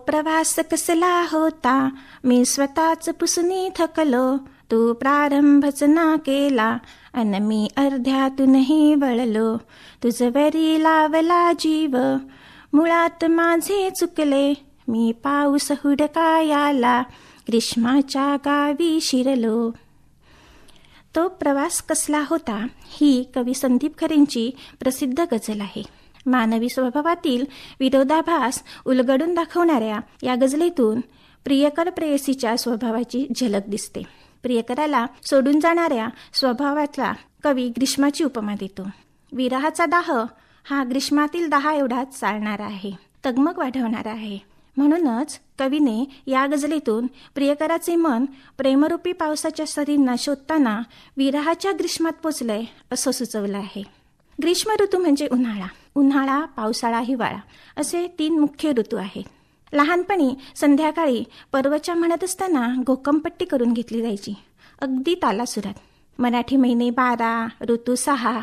प्रवास कसला होता, मी स्वतःच पुसनी थकलो. तू प्रारंभच ना केला, अन मी अर्ध्यातूनही वळलो. तुझ वरी लावला जीव, मुळात माझे चुकले. मी पाऊस हुडकायाला, ग्रीष्माच्या गावी शिरलो. तो प्रवास कसला होता ही कवी संदीप खरेंची प्रसिद्ध गझल आहे. मानवी स्वभावातील विरोधाभास उलगडून दाखवणाऱ्या या गझलेतून प्रियकर प्रेयसीच्या स्वभावाची झलक दिसते. प्रियकराला सोडून जाणाऱ्या स्वभावातला कवी ग्रीष्माची उपमा देतो. विरहाचा दाह हा ग्रीष्मातील दाह एवढाच चालणारा आहे, तगमग वाढवणारा आहे. म्हणूनच कवीने या गझलेतून प्रियकराचे मन प्रेमरूपी पावसाच्या सरींना शोधताना विरहाच्या ग्रीष्मात पोचलंय असं सुचवलं आहे. ग्रीष्म ऋतू म्हणजे उन्हाळा, उन्हाळा, पावसाळा, हिवाळा असे 3 मुख्य ऋतू आहेत. लहानपणी संध्याकाळी पर्वच्या म्हणत असताना घोकमपट्टी करून घेतली जायची, अगदी तालासुरात. मराठी महिने 12, ऋतू 6,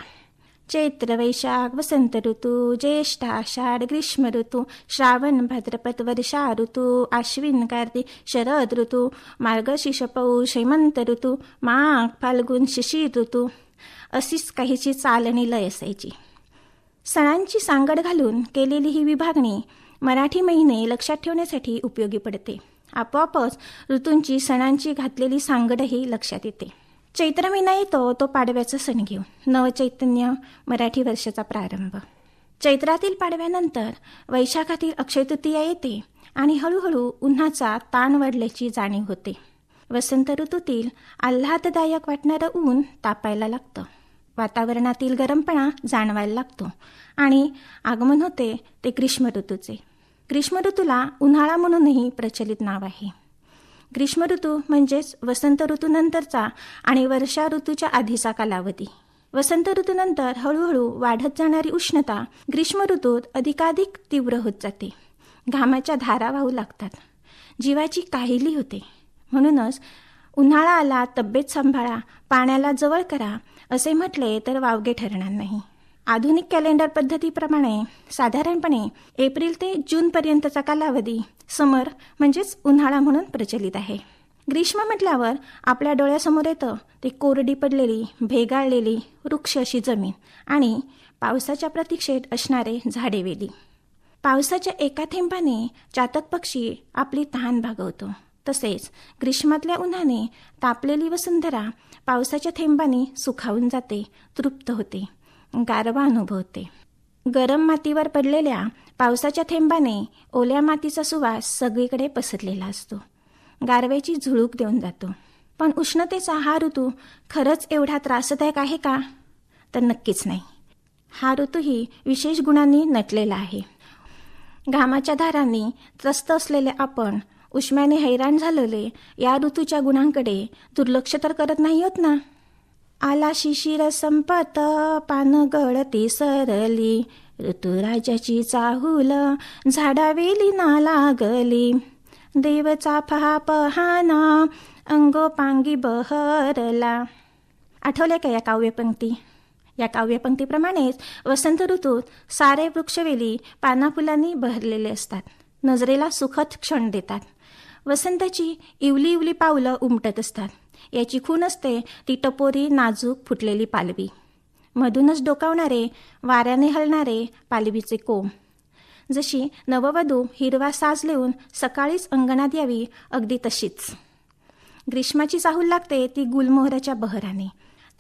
चैत्र वैशाख वसंत ऋतू, ज्येष्ठ आषाढ ग्रीष्म ऋतू, श्रावण भाद्रपद वर्षा ऋतू, आश्विन कार्तिक शरद ऋतू, मार्गशीर्ष पौष हेमंत ऋतू, माघ फाल्गुन शिशिर ऋतू अशीच काहीची चाल आणि लय असायची. सणांची सांगड घालून केलेली ही विभागणी मराठी महिने लक्षात ठेवण्यासाठी उपयोगी पडते. आपोआपच ऋतूंची सणांची घातलेली सांगडही लक्षात येते. चैत्र महिना येतो तो पाडव्याचा सण घेऊन, नवचैतन्य, मराठी वर्षाचा प्रारंभ. चैत्रातील पाडव्यानंतर वैशाखातील अक्षय तृतीया येते आणि हळूहळू उन्हाचा ताण वाढल्याची जाणीव होते. वसंत ऋतूतील आल्हाददायक वाटणारं ऊन तापायला लागतं, वातावरणातील गरमपणा जाणवायला लागतो आणि आगमन होते ते ग्रीष्म ऋतूचे. ग्रीष्म ऋतूला उन्हाळा म्हणूनही प्रचलित नाव आहे. ग्रीष्म ऋतू म्हणजेच वसंत ऋतूनंतरचा आणि वर्षा ऋतूच्या आधीचा कालावधी. वसंत ऋतूनंतर हळूहळू वाढत जाणारी उष्णता ग्रीष्म ऋतूत अधिकाधिक तीव्र होत जाते. घामाच्या धारा वाहू लागतात, जीवाची काहिली होते. म्हणूनच उन्हाळा आला, तब्येत सांभाळा, पाण्याला जवळ करा असे म्हटले तर वावगे ठरणार नाही. आधुनिक कॅलेंडर पद्धतीप्रमाणे साधारणपणे एप्रिल ते जूनपर्यंतचा कालावधी समर म्हणजेच उन्हाळा म्हणून प्रचलित आहे. ग्रीष्म म्हटल्यावर आपल्या डोळ्यासमोर येतं ते कोरडी पडलेली, भेगाळलेली वृक्ष अशी जमीन आणि पावसाच्या प्रतीक्षेत असणारे झाडेवेली. पावसाच्या एका थेंबाने चातक पक्षी आपली तहान भागवतो. तसेच ग्रीष्मातल्या उन्हाने तापलेली वसुंधरा पावसाच्या थेंबाने सुखावून जाते, तृप्त होते, गारवा अनुभवते. गरम मातीवर पडलेल्या पावसाच्या थेंबाने ओल्या मातीचा सुवास सगळीकडे पसरलेला असतो, गारव्याची झुळूक देऊन जातो. पण उष्णतेचा हा ऋतू खरंच एवढा त्रासदायक आहे का? तर नक्कीच नाही. हा ऋतूही विशेष गुणांनी नटलेला आहे. घामाच्या धारांनी त्रस्त असलेले आपण उष्म्याने हैराण झालेले या ऋतूच्या गुणांकडे दुर्लक्ष तर करत नाही होत ना. आला शिशिर संपत, पान गळती सरली, ऋतुराजाची चाहूल झाडावेली ना लागली, देवचा पहा पहाना अंगोपांगी बहरला. आठवले का या काव्यपंक्ती? या काव्यपंक्तीप्रमाणेच वसंत ऋतूत सारे वृक्षवेली पानाफुलांनी बहरलेले असतात, नजरेला सुखद क्षण देतात. वसंताची इवली इवली पावलं उमटत असतात. याची खूण असते ती टपोरी नाजूक फुटलेली पालवी, मधूनच डोकावणारे वाऱ्याने हलणारे पालवीचे कोंब. जशी नववधू हिरवा साज लेऊन सकाळीच अंगणात यावी अगदी तशीच. ग्रीष्माची चाहूल लागते ती गुलमोहराच्या बहराने.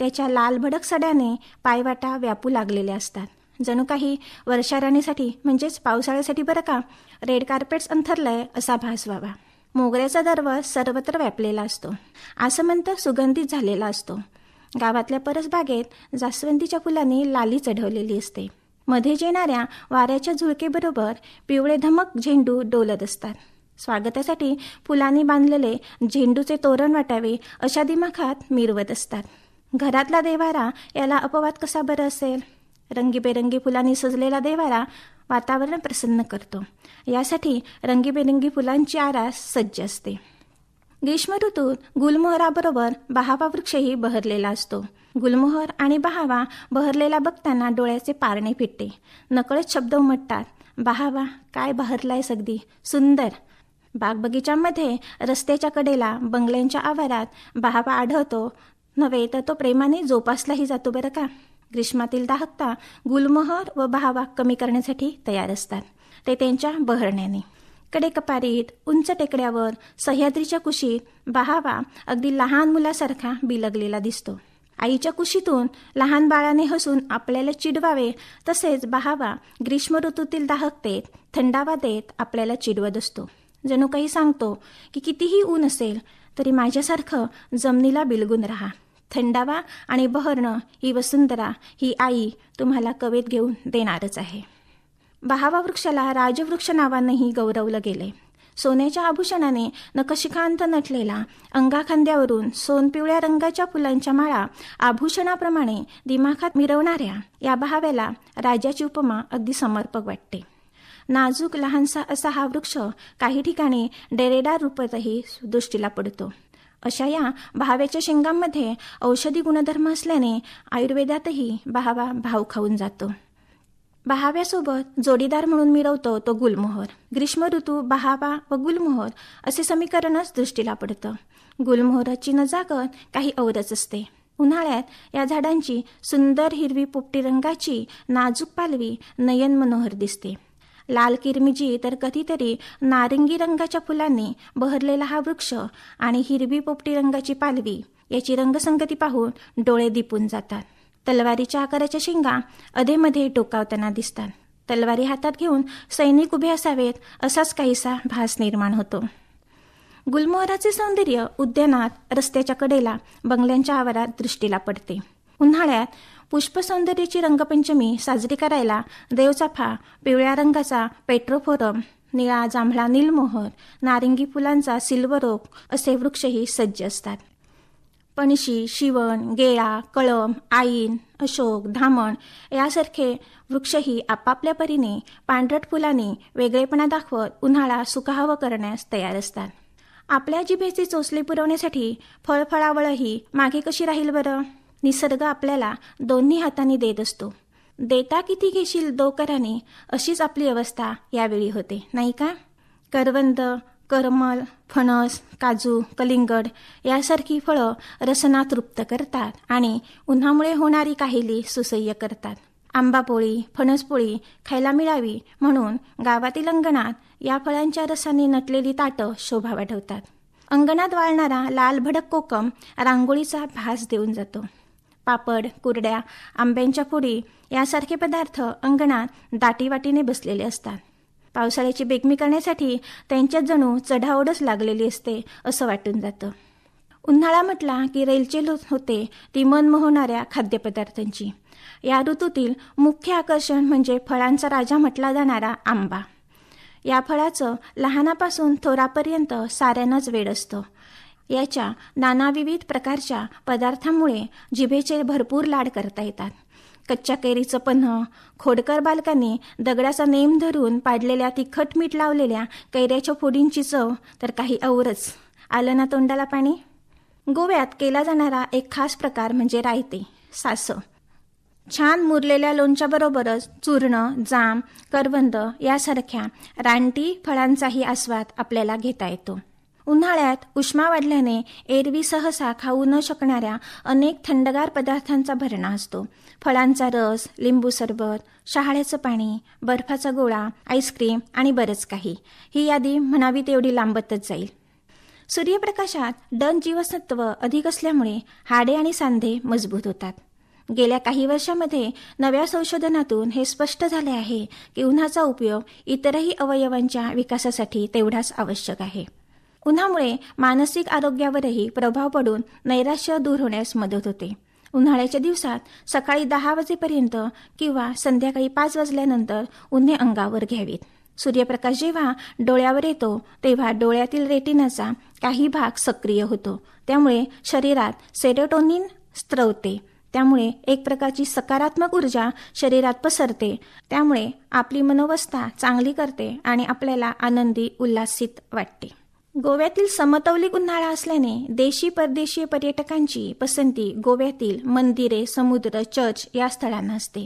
त्याच्या लाल भडक सड्याने पायवाटा व्यापू लागलेल्या असतात. जणू काही वर्षाराणीसाठी म्हणजेच पावसाळ्यासाठी बरं का रेड कार्पेट्स अंथरलंय असा भास व्हावा. मोगऱ्याचा दरवस सर्वत्र व्यापलेला असतो, आसमंत सुगंधित झालेला असतो. गावातल्या परसबागेत जास्वंदीच्या फुलांनी लाली चढवलेली असते. मध्ये येणाऱ्या वाऱ्याच्या झुळकेबरोबर पिवळे धमक झेंडू डोलत असतात. स्वागतासाठी फुलांनी बांधलेले झेंडूचे तोरण वाटावे अशा दिमाखात मिरवत असतात. घरातला देवारा याला अपवाद कसा बरं असेल? रंगीबेरंगी फुलांनी सजलेला देवारा वातावरण प्रसन्न करतो. यासाठी रंगीबेरंगी फुलांची आरास सज्ज असते. ग्रीष्म ऋतूत गुलमोहराबरोबर बहावा वृक्षही बहरलेला असतो. गुलमोहर आणि बहावा बहरलेला बघताना डोळ्याचे पारणे फिटते, नकळत शब्द उमटतात. बहावा काय बहरलायस अगदी सुंदर. बागबगीच्यामध्ये रस्त्याच्या कडेला बंगल्यांच्या आवारात बहावा आढळतो नव्हे तर तो प्रेमाने जोपासलाही जातो बरं का. ग्रीष्मातील दाहकता गुलमोहर व बहावा कमी करण्यासाठी तयार असतात, ते त्यांच्या बहरण्याने. कडेकपारीत उंच टेकड्यावर सह्याद्रीच्या कुशीत बहावा अगदी लहान मुलासारखा बिलगलेला दिसतो. आईच्या कुशीतून लहान बाळाने हसून आपल्याला चिडवावे तसेच बहावा ग्रीष्म ऋतूतील दाहकतेत थंडावा देत आपल्याला चिडवत असतो. जणू काही सांगतो की कितीही ऊन असेल तरी माझ्यासारखं जमिनीला बिलगून राहा. थंडावा आणि बहरणं ही वसुंधरा, ही आई तुम्हाला कवेत घेऊन देणारच आहे. बहावा वृक्षाला राजवृक्ष नावानेही गौरवलं गेले. सोन्याच्या आभूषणाने नखशिखांत नटलेला, अंगाखांद्यावरून सोनपिवळ्या रंगाच्या फुलांच्या माळा आभूषणाप्रमाणे दिमाखात मिरवणाऱ्या या बहाव्याला राजाची उपमा अगदी समर्पक वाटते. नाजूक लहानसा असा हा वृक्ष काही ठिकाणी डेरेदार रूपातही दृष्टीला पडतो. अशा या बहाव्याच्या शेंगांमध्ये औषधी गुणधर्म असल्याने आयुर्वेदातही बहावा भाव खाऊन जातो. बहाव्यासोबत जोडीदार म्हणून मिरवतो तो गुलमोहर. ग्रीष्म ऋतू, बहावा व गुलमोहर असे समीकरणच दृष्टीला पडतं. गुलमोहराची नजाकत काही औरच असते. उन्हाळ्यात या झाडांची सुंदर हिरवी पोपटी रंगाची नाजूक पालवी नयन मनोहर दिसते. लाल किरमिजी तर कधीतरी नारिंगी रंगाच्या फुलांनी बहरलेला हा वृक्ष आणि हिरवी पोपटी रंगाची पालवी याची रंगसंगती पाहून डोळे दिपून जातात. तलवारीच्या आकाराच्या शिंगा अधेमध्ये टोकावताना दिसतात. तलवारी हातात घेऊन सैनिक उभे असावेत असाच काहीसा भास निर्माण होतो. गुलमोहराचे सौंदर्य उद्यानात, रस्त्याच्या कडेला, बंगल्यांच्या आवारात दृष्टीला पडते. उन्हाळ्यात पुष्पसौंदर्याची रंगपंचमी साजरी करायला देवचाफा, पिवळ्या रंगाचा पेट्रोफोरम, निळा जांभळा नीलमोहर, नारिंगी फुलांचा सिल्वरोक असे वृक्षही सज्ज असतात. पणशी, शिवण, गेळा, कळम, आईन, अशोक, धामण यासारखे वृक्षही आपापल्या परीने पांढरट फुलांनी वेगळेपणा दाखवत उन्हाळा सुखावं करण्यास तयार असतात. आपल्या जिभेचे चोचले पुरवण्यासाठी फळफळावळही मागे कशी राहील बरं. निसर्ग आपल्याला दोन्ही हातांनी देत असतो. देता किती घेशील दोकराने अशीच आपली अवस्था यावेळी होते, नाही का. करवंद, करमल, फणस, काजू, कलिंगड यासारखी फळं रसना तृप्त करतात आणि उन्हामुळे होणारी काहिली सुसह्य करतात. आंबापोळी, फणसपोळी खायला मिळावी म्हणून गावातील अंगणात या फळांच्या रसाने नटलेली ताटं शोभा वाढवतात. अंगणात वाळणारा लाल भडक कोकम रांगोळीचा भास देऊन जातो. पापड, कुरड्या, आंब्यांच्या फोडी यासारखे पदार्थ अंगणात दाटीवाटीने बसलेले असतात. पावसाळ्याची बेगमी करण्यासाठी त्यांच्यात जणू चढाओढच लागलेली असते असं वाटून जातं. उन्हाळा म्हटला की रेलचेल होते ती मन मोहणाऱ्या खाद्यपदार्थांची. या ऋतूतील मुख्य आकर्षण म्हणजे फळांचा राजा म्हटला जाणारा आंबा. या फळाचं लहानापासून थोरापर्यंत साऱ्यांनाच वेड असतं. याच्या नानाविविध प्रकारच्या पदार्थांमुळे जिभेचे भरपूर लाड करता येतात. कच्च्या कैरीचं पन्ह, खोडकर बालकांनी दगडाचा नेम धरून पाडलेल्या तिखट मीठ लावलेल्या कैऱ्याच्या फोडींची चव तर काही औरच. आलं ना तोंडाला पाणी. गोव्यात केला जाणारा एक खास प्रकार म्हणजे रायते, सासं. छान मुरलेल्या लोणच्याबरोबरच चूर्ण, जाम, करवंद यासारख्या रानटी फळांचाही आस्वाद आपल्याला घेता येतो. उन्हाळ्यात उष्मा वाढल्याने एरवी सहसा खाऊ न शकणाऱ्या अनेक थंडगार पदार्थांचा भरणा असतो. फळांचा रस, लिंबू सरबत, शहाळ्याचं पाणी, बर्फाचा गोळा, आईस्क्रीम आणि बरंच काही. ही यादी म्हणावी तेवढी लांबतच जाईल. सूर्यप्रकाशात डन जीवसत्व अधिक असल्यामुळे हाडे आणि सांधे मजबूत होतात. गेल्या काही वर्षांमध्ये नव्या संशोधनातून हे स्पष्ट झाले आहे की उन्हाचा उपयोग इतरही अवयवांच्या विकासासाठी तेवढाच आवश्यक आहे. उन्हामुळे मानसिक आरोग्यावरही प्रभाव पडून नैराश्य दूर होण्यास मदत होते. उन्हाळ्याच्या दिवसात सकाळी 10 वाजेपर्यंत किंवा संध्याकाळी 5 वाजल्यानंतर उन्हे अंगावर घ्यावीत. सूर्यप्रकाश जेव्हा डोळ्यावर येतो तेव्हा डोळ्यातील रेटिनाचा काही भाग सक्रिय होतो. त्यामुळे शरीरात सेरोटोनिन स्त्रवते. त्यामुळे एक प्रकारची सकारात्मक ऊर्जा शरीरात पसरते. त्यामुळे आपली मनोवस्था चांगली करते आणि आपल्याला आनंदी, उल्हासित वाटते. गोव्यातील समतौलिक उन्हाळा असल्याने देशी परदेशी पर्यटकांची पसंती गोव्यातील मंदिरे, समुद्र, चर्च या स्थळांना असते.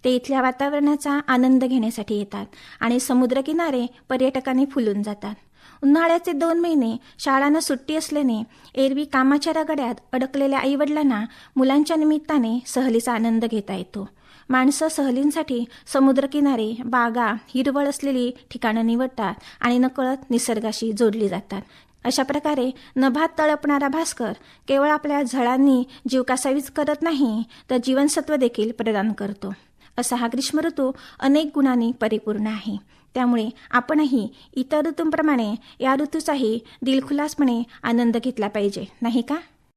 ते इथल्या वातावरणाचा आनंद घेण्यासाठी येतात आणि समुद्रकिनारे पर्यटकांनी फुलून जातात. उन्हाळ्याचे 2 महिने शाळांना सुट्टी असल्याने एरवी कामाच्या रगड्यात अडकलेल्या आईवडिलांना मुलांच्या निमित्ताने सहलीचा आनंद घेता येतो. माणसं सहलींसाठी समुद्रकिनारे, बागा, हिरवळ असलेली ठिकाणं निवडतात आणि नकळत निसर्गाशी जोडली जातात. अशा प्रकारे नभात तळपणारा भास्कर केवळ आपल्या झळांनी जीव कासावीस करत नाही, तर जीवनसत्व देखील प्रदान करतो. असा हा ग्रीष्म ऋतू अनेक गुणांनी परिपूर्ण आहे. त्यामुळे आपणही इतर ऋतूंप्रमाणे या ऋतूचाही दिलखुलासपणे आनंद घेतला पाहिजे, नाही का?